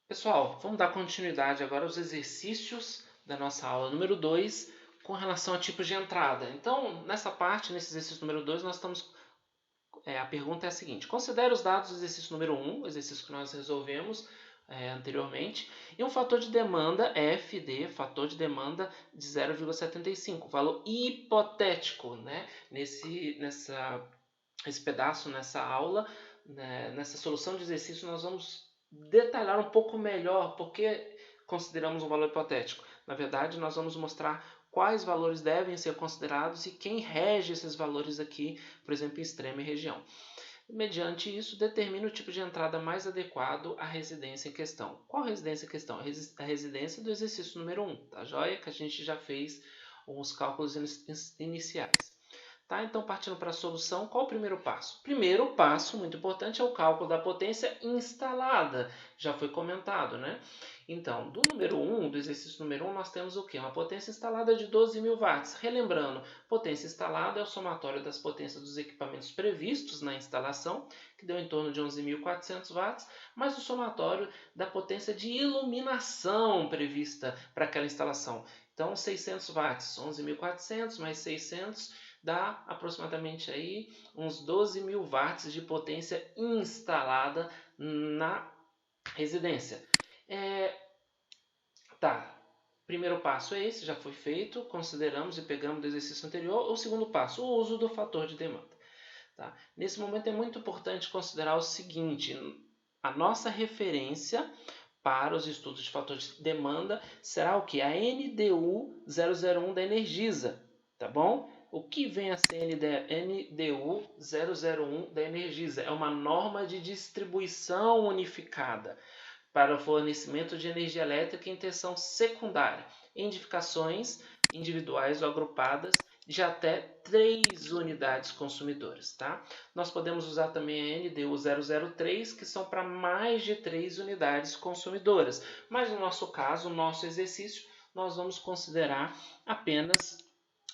Pessoal, vamos dar continuidade agora aos exercícios da nossa aula número 2 com relação a tipos de entrada. Então, nessa parte, nesse exercício número 2, nós estamos. A pergunta é a seguinte: considere os dados do exercício número 1, o exercício que nós resolvemos anteriormente, e um fator de demanda FD, fator de demanda de 0,75, valor hipotético, né? Esse pedaço, nessa aula, né, nessa solução de exercício, nós vamos detalhar um pouco melhor porque consideramos um valor hipotético. Na verdade, nós vamos mostrar quais valores devem ser considerados e quem rege esses valores aqui, por exemplo, em extrema e região. Mediante isso, determine o tipo de entrada mais adequado à residência em questão. Qual residência em questão? A residência do exercício número 1, tá joia? Que a gente já fez os cálculos iniciais. Tá? Então, partindo para a solução, qual o primeiro passo? Primeiro passo, muito importante, é o cálculo da potência instalada. Já foi comentado, né? Então, do exercício número 1, nós temos o quê? Uma potência instalada de 12.000 watts. Relembrando, potência instalada é o somatório das potências dos equipamentos previstos na instalação, que deu em torno de 11.400 watts, mais o somatório da potência de iluminação prevista para aquela instalação. Então, 600 watts, 11.400 mais 600 dá aproximadamente aí uns 12.000 watts de potência instalada na residência. Primeiro passo é esse, já foi feito, consideramos e pegamos do exercício anterior. O segundo passo, o uso do fator de demanda. Tá? Nesse momento é muito importante considerar o seguinte: a nossa referência para os estudos de fator de demanda será o que? A NDU 001 da Energisa, tá bom? O que vem a ser NDU 001 da Energisa? É uma norma de distribuição unificada para o fornecimento de energia elétrica em tensão secundária, em edificações individuais ou agrupadas de até 3 unidades consumidoras. Tá? Nós podemos usar também a NDU 003, que são para mais de 3 unidades consumidoras. Mas no nosso caso, no nosso exercício, nós vamos considerar apenas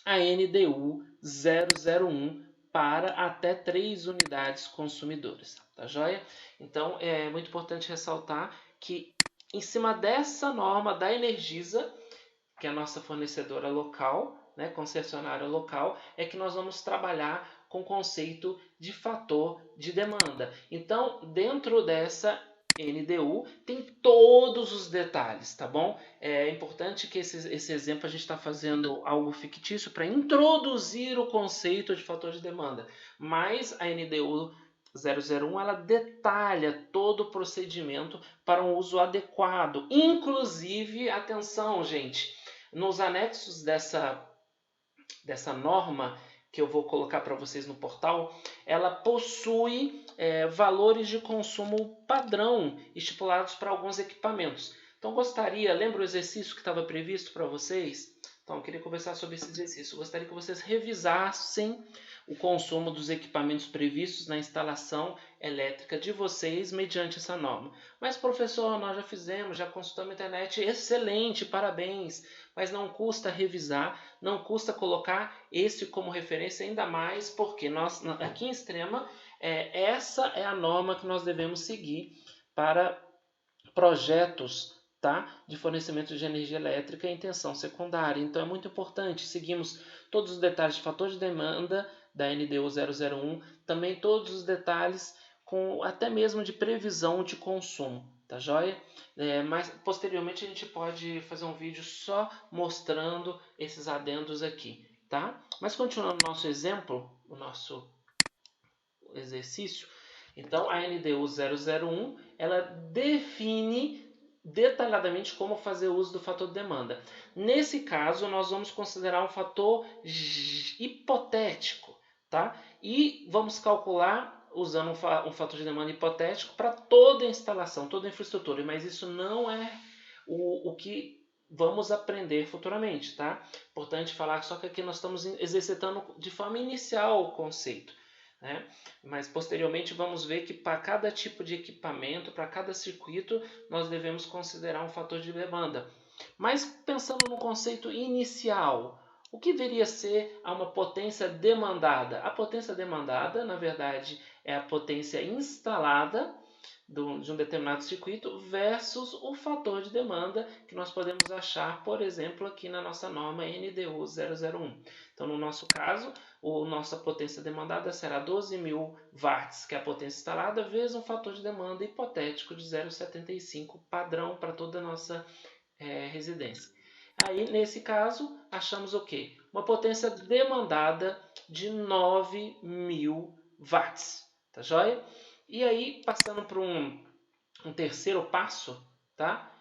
a NDU 001 para até 3 unidades consumidoras. Tá joia? Então, é muito importante ressaltar que, em cima dessa norma da Energisa, que é a nossa fornecedora local, né, concessionária local, é que nós vamos trabalhar com o conceito de fator de demanda. Então, dentro dessa NDU tem todos os detalhes, tá bom? É importante que esse exemplo a gente está fazendo algo fictício para introduzir o conceito de fator de demanda, mas a NDU 001 ela detalha todo o procedimento para um uso adequado, inclusive, atenção, gente, nos anexos dessa norma que eu vou colocar para vocês no portal, ela possui valores de consumo padrão estipulados para alguns equipamentos. Então, lembra o exercício que estava previsto para vocês? Então, eu queria conversar sobre esse exercício. Eu gostaria que vocês revisassem o consumo dos equipamentos previstos na instalação elétrica de vocês mediante essa norma. Mas, professor, nós já fizemos, já consultamos a internet, excelente, parabéns. Mas não custa revisar, não custa colocar esse como referência, ainda mais porque nós, aqui em Extrema, essa é a norma que nós devemos seguir para projetos, tá, de fornecimento de energia elétrica em tensão secundária. Então é muito importante, seguimos todos os detalhes de fator de demanda da NDU 001, também todos os detalhes até mesmo de previsão de consumo. Tá joia? Mas posteriormente a gente pode fazer um vídeo só mostrando esses adendos aqui, tá? Mas continuando o nosso exemplo, o nosso exercício, então a NDU 001 ela define detalhadamente como fazer uso do fator de demanda. Nesse caso, nós vamos considerar um fator hipotético, tá? E vamos calcular usando um fator de demanda hipotético para toda a instalação, toda a infraestrutura, mas isso não é o que vamos aprender futuramente, tá? Importante falar só que aqui nós estamos exercitando de forma inicial o conceito, né? Mas posteriormente vamos ver que para cada tipo de equipamento, para cada circuito, nós devemos considerar um fator de demanda. Mas pensando no conceito inicial, o que viria a ser uma potência demandada? A potência demandada, na verdade, é a potência instalada de um determinado circuito versus o fator de demanda que nós podemos achar, por exemplo, aqui na nossa norma NDU 001. Então, no nosso caso, a nossa potência demandada será 12.000 watts, que é a potência instalada, vezes um fator de demanda hipotético de 0,75 padrão para toda a nossa residência. Aí, nesse caso, achamos o quê? Uma potência demandada de 9.000 watts, tá joia? E aí, passando para um terceiro passo, tá?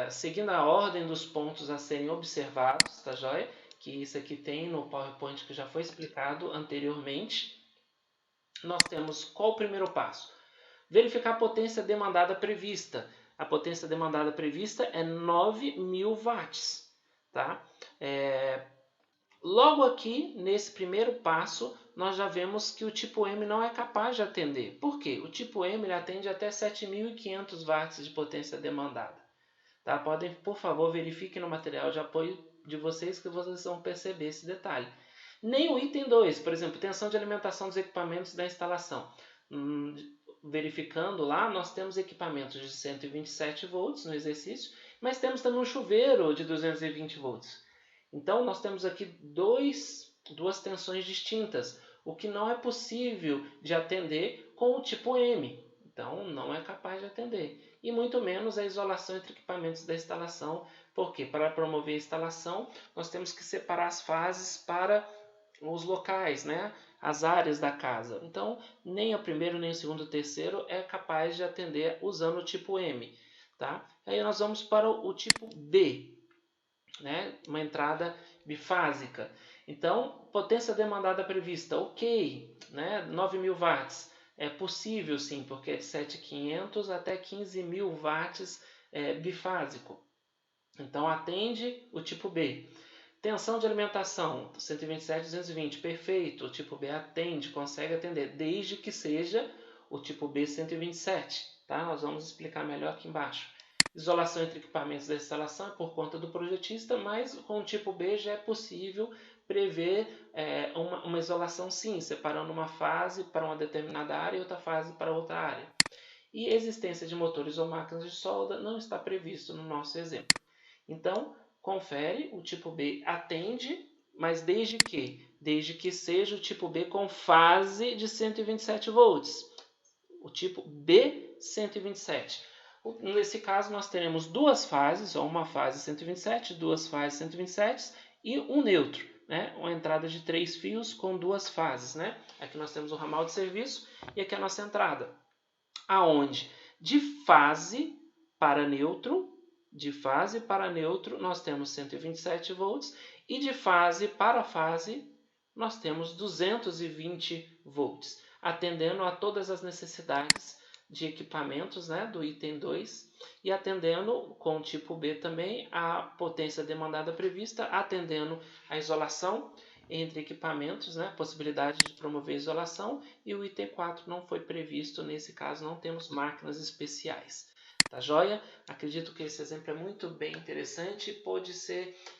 Seguindo a ordem dos pontos a serem observados, tá joia? Que isso aqui tem no PowerPoint que já foi explicado anteriormente. Nós temos qual o primeiro passo? Verificar a potência demandada prevista. A potência demandada prevista é 9.000 watts, tá? Logo aqui, nesse primeiro passo, nós já vemos que o tipo M não é capaz de atender. Por quê? O tipo M ele atende até 7.500 watts de potência demandada. Tá? Podem, por favor, verifiquem no material de apoio de vocês que vocês vão perceber esse detalhe. Nem o item 2, por exemplo, tensão de alimentação dos equipamentos da instalação. Verificando lá, nós temos equipamentos de 127 volts no exercício, mas temos também um chuveiro de 220 volts. Então, nós temos aqui duas tensões distintas, o que não é possível de atender com o tipo M. Então, não é capaz de atender. E muito menos a isolação entre equipamentos da instalação, porque para promover a instalação, nós temos que separar as fases para os locais, né? As áreas da casa. Então, nem o primeiro, nem o segundo, o terceiro é capaz de atender usando o tipo M. Tá? Aí nós vamos para o tipo B, né? Uma entrada bifásica. Então, potência demandada prevista, ok, né? 9.000 watts. É possível sim, porque é de 7.500 até 15.000 watts bifásico. Então, atende o tipo B. Tensão de alimentação, 127, 220, perfeito. O tipo B atende, consegue atender, desde que seja o tipo B 127. Tá? Nós vamos explicar melhor aqui embaixo. Isolação entre equipamentos da instalação é por conta do projetista, mas com o tipo B já é possível prever uma isolação sim, separando uma fase para uma determinada área e outra fase para outra área. E existência de motores ou máquinas de solda não está previsto no nosso exemplo. Então, confere, o tipo B atende, mas desde que seja o tipo B com fase de 127 volts. O tipo B 127. Nesse caso, nós teremos duas fases, ou uma fase 127, duas fases 127 e um neutro, né? Uma entrada de 3 fios com duas fases, né? Aqui nós temos o ramal de serviço e aqui a nossa entrada. Aonde de fase para neutro, nós temos 127 volts e de fase para fase nós temos 220 volts, atendendo a todas as necessidades de equipamentos, né, do item 2 e atendendo com o tipo B também a potência demandada prevista, atendendo a isolação entre equipamentos, né, possibilidade de promover isolação, e o item 4 não foi previsto, nesse caso não temos máquinas especiais. Tá joia? Acredito que esse exemplo é muito bem interessante e pode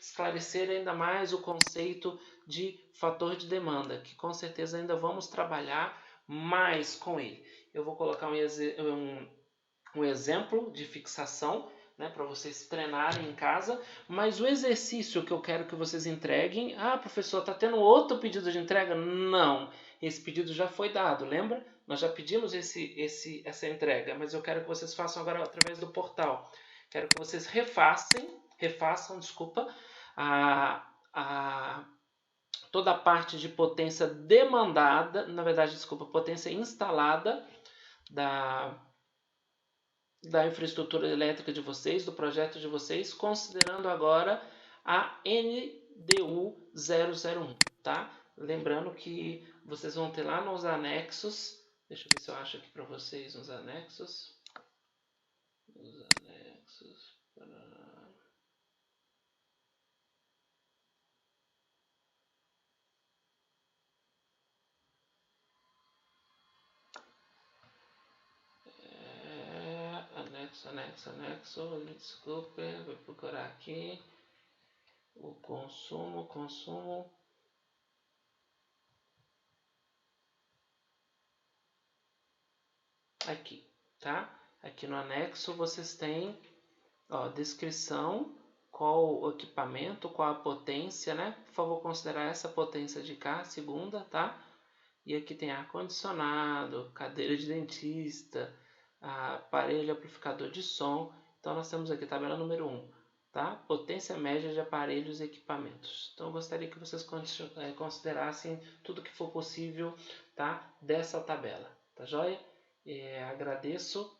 esclarecer ainda mais o conceito de fator de demanda, que com certeza ainda vamos trabalhar mais com ele. Eu vou colocar um exemplo de fixação, né, para vocês treinarem em casa, mas o exercício que eu quero que vocês entreguem, professor, está tendo outro pedido de entrega? Não, esse pedido já foi dado, lembra? Nós já pedimos essa entrega, mas eu quero que vocês façam agora através do portal. Quero que vocês refaçam, toda a parte de potência demandada, potência instalada da infraestrutura elétrica de vocês, do projeto de vocês, considerando agora a NDU 001, tá? Lembrando que vocês vão ter lá nos anexos, deixa eu ver se eu acho aqui para vocês nos anexos. Anexo, desculpe, vou procurar aqui. O consumo. Aqui, tá? Aqui no anexo vocês têm, ó, descrição, qual o equipamento, qual a potência, né? Por favor, considerar essa potência de cá, segunda, tá? E aqui tem ar-condicionado, cadeira de dentista, aparelho amplificador de som. Então nós temos aqui tabela número 1, tá? Potência média de aparelhos e equipamentos. Então eu gostaria que vocês considerassem tudo que for possível, tá? Dessa tabela, tá joia? Agradeço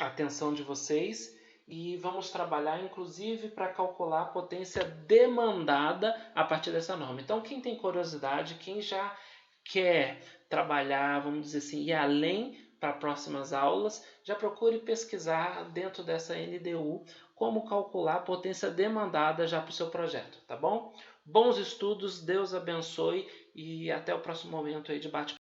a atenção de vocês e vamos trabalhar inclusive para calcular a potência demandada a partir dessa norma. Então quem tem curiosidade, quem já quer trabalhar, vamos dizer assim, ir além para próximas aulas, já procure pesquisar dentro dessa NDU como calcular a potência demandada já para o seu projeto, tá bom? Bons estudos, Deus abençoe e até o próximo momento aí de bate-papo.